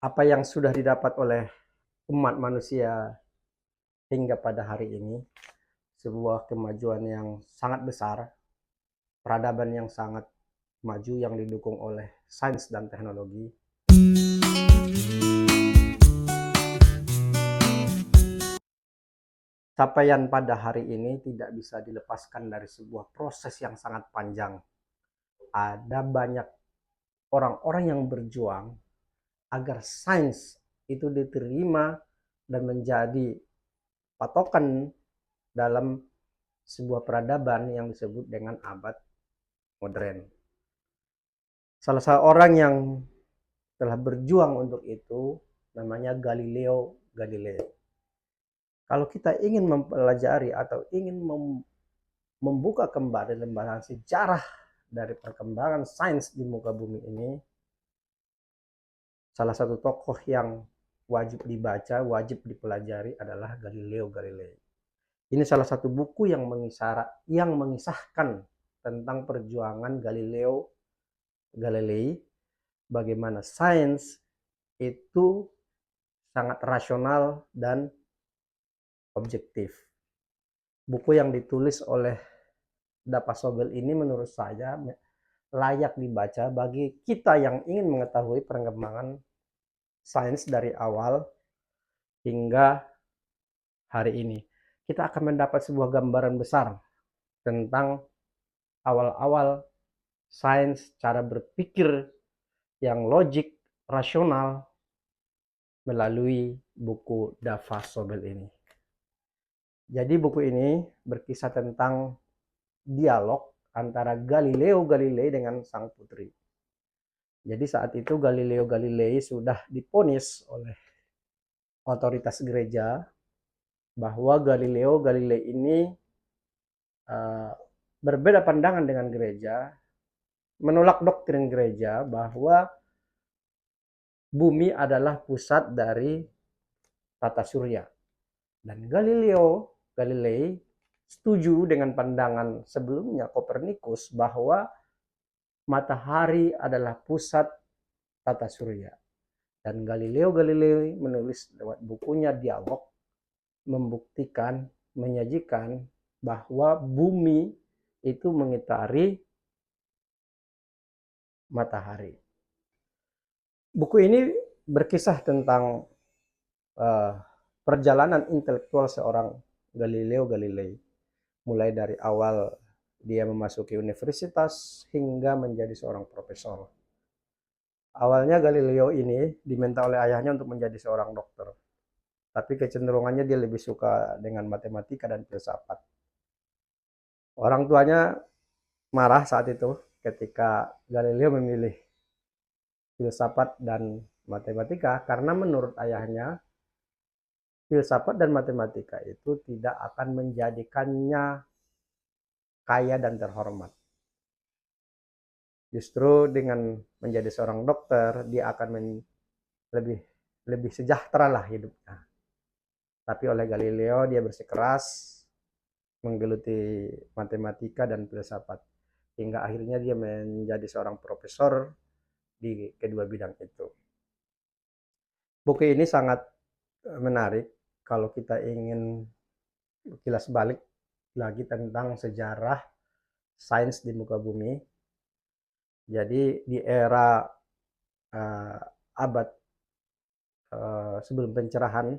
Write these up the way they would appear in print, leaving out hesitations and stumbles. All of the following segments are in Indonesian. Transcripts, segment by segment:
Apa yang sudah didapat oleh umat manusia hingga pada hari ini, sebuah kemajuan yang sangat besar, peradaban yang sangat maju yang didukung oleh sains dan teknologi. Capaian pada hari ini tidak bisa dilepaskan dari sebuah proses yang sangat panjang. Ada banyak orang-orang yang berjuang agar sains itu diterima dan menjadi patokan dalam sebuah peradaban yang disebut dengan abad modern. Salah seorang yang telah berjuang untuk itu namanya Galileo Galilei. Kalau kita ingin mempelajari atau ingin membuka kembali lembaran sejarah dari perkembangan sains di muka bumi ini, salah satu tokoh yang wajib dibaca, wajib dipelajari adalah Galileo Galilei. Ini salah satu buku yang mengisahkan tentang perjuangan Galileo Galilei, bagaimana sains itu sangat rasional dan objektif. Buku yang ditulis oleh Dapa Sobel ini menurut saya layak dibaca bagi kita yang ingin mengetahui perkembangan sains dari awal hingga hari ini. Kita akan mendapat sebuah gambaran besar tentang awal-awal sains, cara berpikir yang logik, rasional melalui buku Dapa Sobel ini. Jadi buku ini berkisah tentang dialog antara Galileo Galilei dengan sang putri. Jadi saat itu Galileo Galilei sudah diponis oleh otoritas gereja bahwa Galileo Galilei ini berbeda pandangan dengan gereja, menolak doktrin gereja bahwa bumi adalah pusat dari tata surya. Dan Galileo Galilei setuju dengan pandangan sebelumnya Kopernikus bahwa matahari adalah pusat tata surya. Dan Galileo Galilei menulis lewat bukunya Dialog membuktikan, menyajikan bahwa bumi itu mengitari matahari. Buku ini berkisah tentang perjalanan intelektual seorang Galileo Galilei, mulai dari awal dia memasuki universitas hingga menjadi seorang profesor. Awalnya Galileo ini diminta oleh ayahnya untuk menjadi seorang dokter, tapi kecenderungannya dia lebih suka dengan matematika dan filsafat. Orang tuanya marah saat itu ketika Galileo memilih filsafat dan matematika karena menurut ayahnya filsafat dan matematika itu tidak akan menjadikannya kaya dan terhormat. Justru dengan menjadi seorang dokter, dia akan lebih sejahtera lah hidupnya. Tapi oleh Galileo dia bersikeras menggeluti matematika dan filsafat hingga akhirnya dia menjadi seorang profesor di kedua bidang itu. Buku ini sangat menarik kalau kita ingin kilas balik lagi tentang sejarah sains di muka bumi. Jadi di era abad sebelum pencerahan,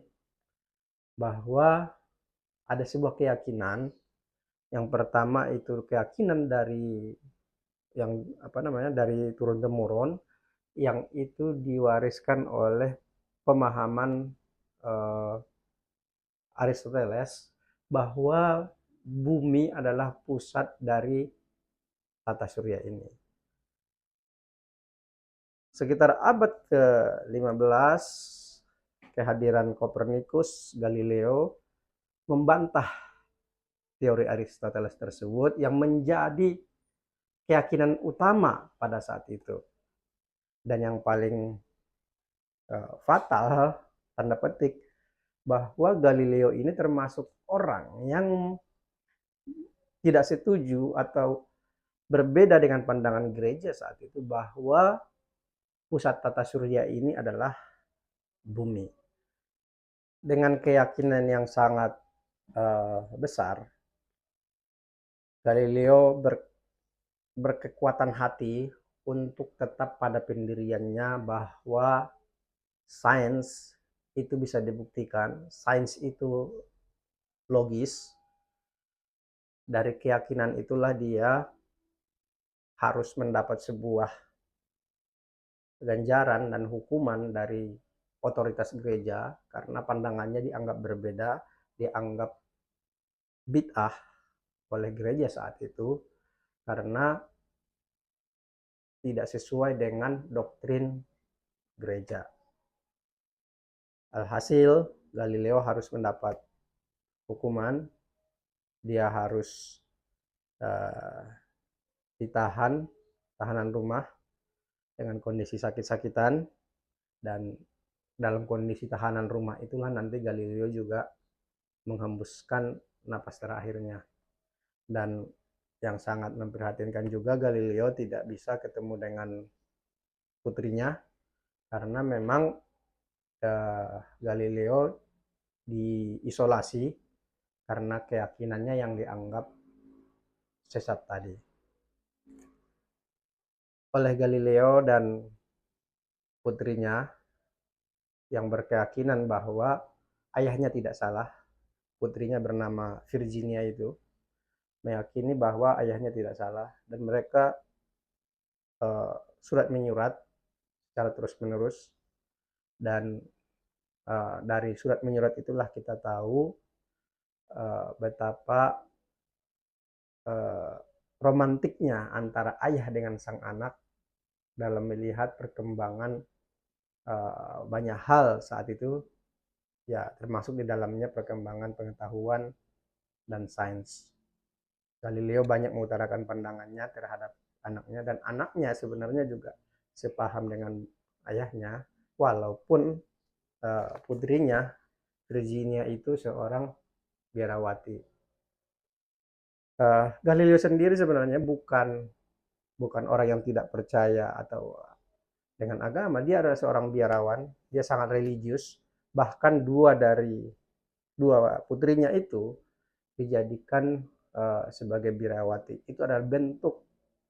bahwa ada sebuah keyakinan. Yang pertama itu keyakinan dari yang dari turun temurun, yang itu diwariskan oleh pemahaman Aristoteles bahwa bumi adalah pusat dari tata surya ini. Sekitar abad ke-15, kehadiran Kopernikus, Galileo membantah teori Aristoteles tersebut yang menjadi keyakinan utama pada saat itu. Dan yang paling fatal, tanda petik, bahwa Galileo ini termasuk orang yang tidak setuju atau berbeda dengan pandangan gereja saat itu bahwa pusat tata surya ini adalah bumi. Dengan keyakinan yang sangat besar, Galileo berkekuatan hati untuk tetap pada pendiriannya bahwa sains itu bisa dibuktikan, sains itu logis. Dari keyakinan itulah dia harus mendapat sebuah ganjaran dan hukuman dari otoritas gereja karena pandangannya dianggap berbeda, dianggap bid'ah oleh gereja saat itu karena tidak sesuai dengan doktrin gereja. Alhasil, Galileo harus mendapat hukuman, dia harus ditahan, tahanan rumah dengan kondisi sakit-sakitan, dan dalam kondisi tahanan rumah itulah nanti Galileo juga menghembuskan napas terakhirnya. Dan yang sangat memprihatinkan juga, Galileo tidak bisa ketemu dengan putrinya karena memang Galileo diisolasi karena keyakinannya yang dianggap sesat tadi. Oleh Galileo dan putrinya yang berkeyakinan bahwa ayahnya tidak salah, putrinya bernama Virginia itu meyakini bahwa ayahnya tidak salah, dan mereka surat menyurat secara terus-menerus, dan dari surat menyurat itulah kita tahu betapa romantiknya antara ayah dengan sang anak dalam melihat perkembangan banyak hal saat itu, ya termasuk di dalamnya perkembangan pengetahuan dan sains. Galileo banyak mengutarakan pandangannya terhadap anaknya, dan anaknya sebenarnya juga sepaham dengan ayahnya, walaupun putrinya Virginia itu seorang biarawati. Galileo sendiri sebenarnya bukan orang yang tidak percaya atau dengan agama. Dia adalah seorang biarawan, dia sangat religius, bahkan dua putrinya itu dijadikan sebagai biarawati. Itu adalah bentuk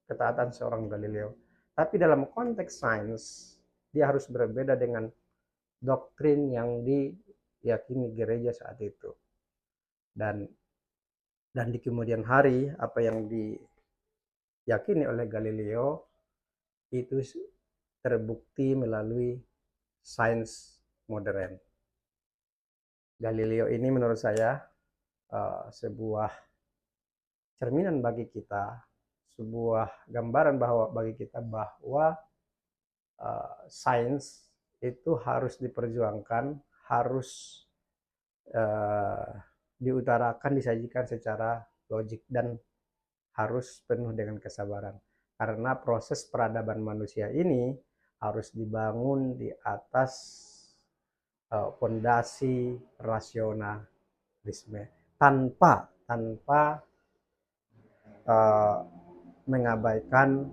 ketaatan seorang Galileo. Tapi dalam konteks sains, dia harus berbeda dengan doktrin yang diyakini gereja saat itu. Dan di kemudian hari, apa yang diyakini oleh Galileo itu terbukti melalui sains modern. Galileo ini menurut saya sebuah cerminan bagi kita, sebuah gambaran bagi kita bahwa sains itu harus diperjuangkan, harus diutarakan, disajikan secara logik, dan harus penuh dengan kesabaran. Karena proses peradaban manusia ini harus dibangun di atas fondasi rasionalisme, tanpa mengabaikan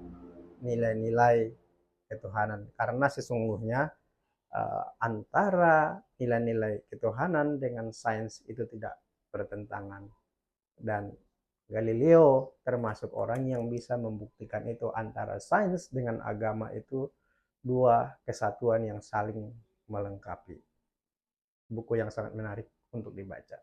nilai-nilai ketuhanan. Karena sesungguhnya antara nilai-nilai ketuhanan dengan sains itu tidak bertentangan. Dan Galileo termasuk orang yang bisa membuktikan itu, antara sains dengan agama itu dua kesatuan yang saling melengkapi. Buku yang sangat menarik untuk dibaca.